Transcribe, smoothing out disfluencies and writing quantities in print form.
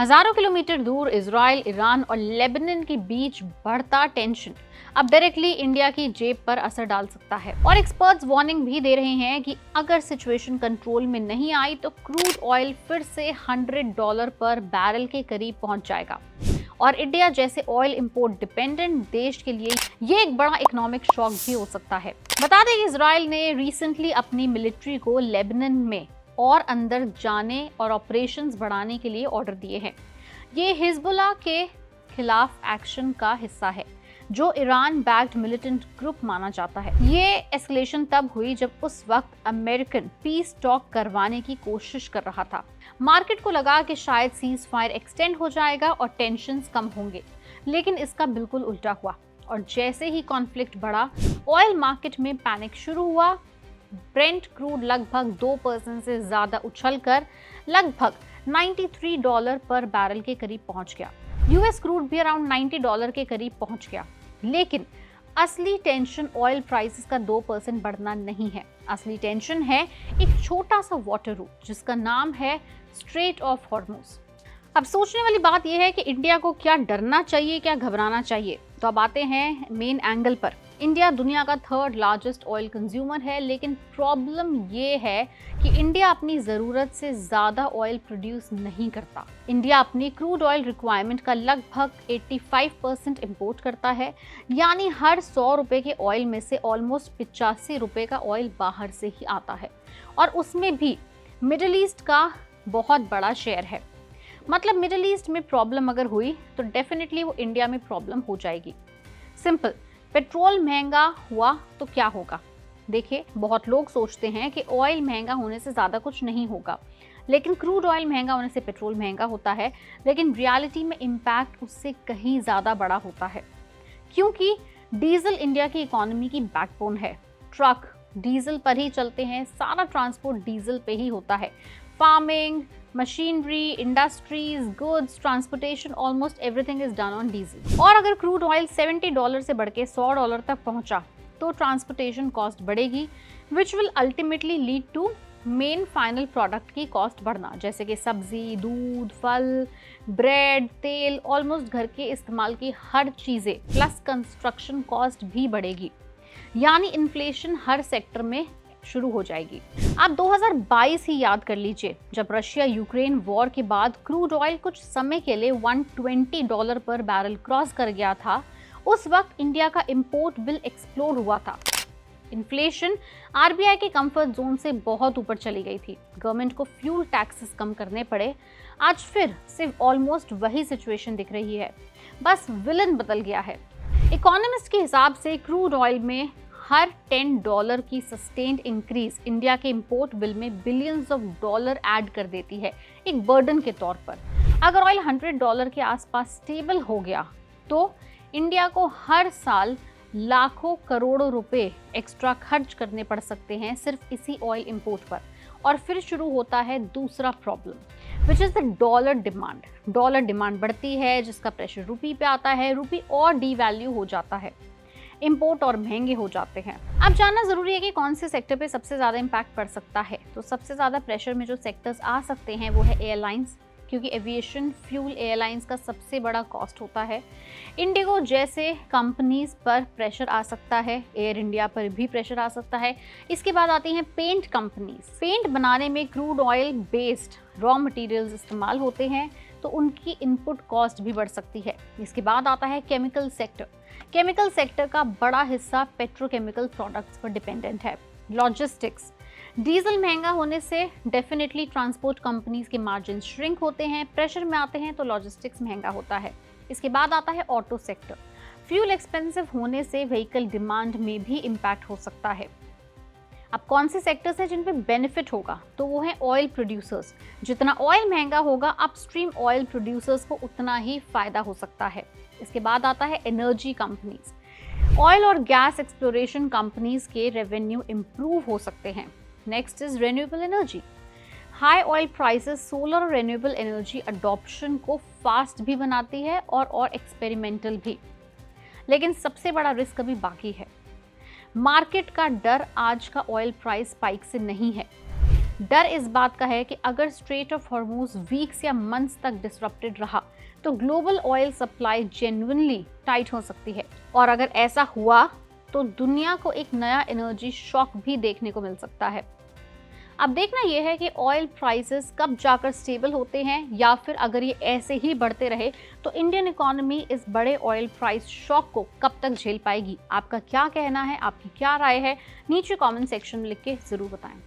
हजारों किलोमीटर दूर Israel, Iran और लेबनान के बीच बढ़ता टेंशन अब डायरेक्टली इंडिया की जेब पर असर डाल सकता है और एक्सपर्ट्स वार्निंग भी दे रहे हैं कि अगर सिचुएशन कंट्रोल में नहीं आई तो क्रूड ऑयल फिर से $100 पर बैरल के करीब पहुंच जाएगा और इंडिया जैसे ऑयल इंपोर्ट डिपेंडेंट देश के लिए ये एक बड़ा इकोनॉमिक शॉक भी हो सकता है। बता दें कि इजराइल ने रिसेंटली अपनी मिलिट्री को लेबनान में और अंदर जाने और ऑपरेशंस बढ़ाने के लिए ऑर्डर दिए हैं। ये हिजबुल्लाह के खिलाफ एक्शन का हिस्सा है जो ईरान बैक्ड मिलिटेंट ग्रुप माना जाता है। ये एस्केलेशन तब हुई जब उस वक्त अमेरिकन पीस टॉक करवाने की कोशिश कर रहा था। मार्केट को लगा कि शायद सीज फायर एक्सटेंड हो जाएगा और टेंशंस कम होंगे, लेकिन इसका बिल्कुल उल्टा हुआ और जैसे ही कॉन्फ्लिक्ट बढ़ा ऑयल मार्केट में पैनिक शुरू हुआ। ब्रेंट क्रूड लगभग 2% से ज्यादा उछलकर लगभग $93 पर बैरल के करीब पहुंच गया। यूएस क्रूड भी अराउंड $90 के करीब पहुंच गया। लेकिन असली टेंशन ऑयल प्राइसेस का 2% बढ़ना नहीं है। असली टेंशन है एक छोटा सा वाटर रूट जिसका नाम है स्ट्रेट ऑफ हॉर्मुज। अब सोचने वाली बात यह है कि इंडिया को क्या डरना चाहिए, क्या घबराना चाहिए। तो अब आते हैं मेन एंगल पर। इंडिया दुनिया का 3rd लार्जेस्ट ऑयल कंज्यूमर है, लेकिन प्रॉब्लम ये है कि इंडिया अपनी ज़रूरत से ज़्यादा ऑयल प्रोड्यूस नहीं करता। इंडिया अपनी क्रूड ऑयल रिक्वायरमेंट का लगभग 85% इंपोर्ट करता है, यानी हर 100 रुपये के ऑयल में से ऑलमोस्ट 85 रुपये का ऑयल बाहर से ही आता है और उसमें भी मिडिल ईस्ट का बहुत बड़ा शेयर है। मतलब मिडिल ईस्ट में प्रॉब्लम अगर हुई तो डेफिनेटली वो इंडिया में प्रॉब्लम हो जाएगी। सिंपल, पेट्रोल महंगा हुआ तो क्या होगा। देखिए, बहुत लोग सोचते हैं कि ऑयल महंगा होने से ज़्यादा कुछ नहीं होगा, लेकिन क्रूड ऑयल महंगा होने से पेट्रोल महंगा होता है, लेकिन रियलिटी में इम्पैक्ट उससे कहीं ज़्यादा बड़ा होता है क्योंकि डीजल इंडिया की इकोनॉमी की बैकबोन है। ट्रक डीजल पर ही चलते हैं, सारा ट्रांसपोर्ट डीजल पे ही होता है। Farming, machinery, industries, goods, transportation, almost everything is done on diesel. और अगर क्रूड ऑयल $70 से बढ़ के $100 तक पहुंचा तो ट्रांसपोर्टेशन कॉस्ट बढ़ेगी, which will ultimately lead to main final product की कॉस्ट बढ़ना, जैसे कि सब्जी, दूध, फल, ब्रेड, तेल, ऑलमोस्ट घर के इस्तेमाल की हर चीज़ें प्लस कंस्ट्रक्शन कॉस्ट भी बढ़ेगी। यानी इन्फ्लेशन हर सेक्टर में शुरू हो जाएगी। आप 2022 ही याद कर लीजिए, जब रशिया यूक्रेन वॉर के बाद क्रूड ऑयल कुछ समय के लिए $120 पर बैरल क्रॉस कर गया था। उस वक्त इंडिया का इंपोर्ट बिल एक्सप्लोड हुआ था। इन्फ्लेशन आरबीआई के कंफर्ट जोन से बहुत ऊपर चली गई थी। गवर्नमेंट को फ्यूल टैक्सेस कम करने पड़े। आज फिर सिर्फ ऑलमोस्ट वही सिचुएशन दिख रही है, बस विलन बदल गया है। इकोनॉमिस्ट के हिसाब से क्रूड ऑयल में हर $10 की सस्टेन्ड इंक्रीज इंडिया के इंपोर्ट बिल में बिलियंस ऑफ डॉलर ऐड कर देती है, एक बर्डन के तौर पर। अगर ऑयल $100 के आसपास स्टेबल हो गया तो इंडिया को हर साल लाखों करोड़ों रुपए एक्स्ट्रा खर्च करने पड़ सकते हैं सिर्फ इसी ऑयल इंपोर्ट पर। और फिर शुरू होता है दूसरा problem, which is the dollar demand. Dollar demand बढ़ती है जिसका प्रेशर रुपी पे आता है, रुपी और डीवैल्यू हो जाता है, इंपोर्ट और महंगे हो जाते हैं। अब जानना जरूरी है कि कौन से सेक्टर पे सबसे ज़्यादा इम्पैक्ट पड़ सकता है। तो सबसे ज़्यादा प्रेशर में जो सेक्टर्स आ सकते हैं वो है एयरलाइंस, क्योंकि एविएशन फ्यूल एयरलाइंस का सबसे बड़ा कॉस्ट होता है। इंडिगो जैसे कंपनीज पर प्रेशर आ सकता है, एयर इंडिया पर भी प्रेशर आ सकता है। इसके बाद आती हैं पेंट कंपनीज। पेंट बनाने में crude oil based raw materials इस्तेमाल होते हैं तो उनकी इनपुट कॉस्ट भी बढ़ सकती है। इसके बाद आता है केमिकल सेक्टर। केमिकल सेक्टर का बड़ा हिस्सा पेट्रोकेमिकल प्रोडक्ट्स पर डिपेंडेंट है। लॉजिस्टिक्स, डीजल महंगा होने से डेफिनेटली ट्रांसपोर्ट कंपनीज के मार्जिन श्रिंक होते हैं, प्रेशर में आते हैं तो लॉजिस्टिक्स महंगा होता है। इसके बाद आता है ऑटो सेक्टर। फ्यूल एक्सपेंसिव होने से व्हीकल डिमांड में भी इम्पैक्ट हो सकता है। अब कौन से सेक्टर्स हैं जिन पे बेनिफिट होगा, तो वो है ऑयल प्रोड्यूसर्स। जितना ऑयल महंगा होगा अपस्ट्रीम ऑयल प्रोड्यूसर्स को उतना ही फायदा हो सकता है। इसके बाद आता है एनर्जी कंपनीज। ऑयल और गैस एक्सप्लोरेशन कंपनीज के रेवेन्यू इंप्रूव हो सकते हैं। Next is renewable energy. High oil prices solar और रिन्यूएबल एनर्जी अडॉप्शन को फास्ट भी बनाती है और एक्सपेरिमेंटल भी। लेकिन सबसे बड़ा रिस्क अभी बाकी है। मार्केट का डर आज का ऑयल प्राइस स्पाइक से नहीं है। डर इस बात का है कि अगर स्ट्रेट ऑफ हॉर्मूज वीक्स या मंथ्स तक डिसरप्टेड रहा तो global oil supply genuinely tight हो सकती है, और अगर ऐसा हुआ तो दुनिया को एक नया एनर्जी शॉक भी देखने को मिल सकता है। अब देखना यह है कि ऑयल प्राइसेस कब जाकर स्टेबल होते हैं, या फिर अगर ये ऐसे ही बढ़ते रहे तो इंडियन इकोनॉमी इस बड़े ऑयल प्राइस शॉक को कब तक झेल पाएगी। आपका क्या कहना है, आपकी क्या राय है, नीचे कमेंट सेक्शन में लिख के जरूर बताएं।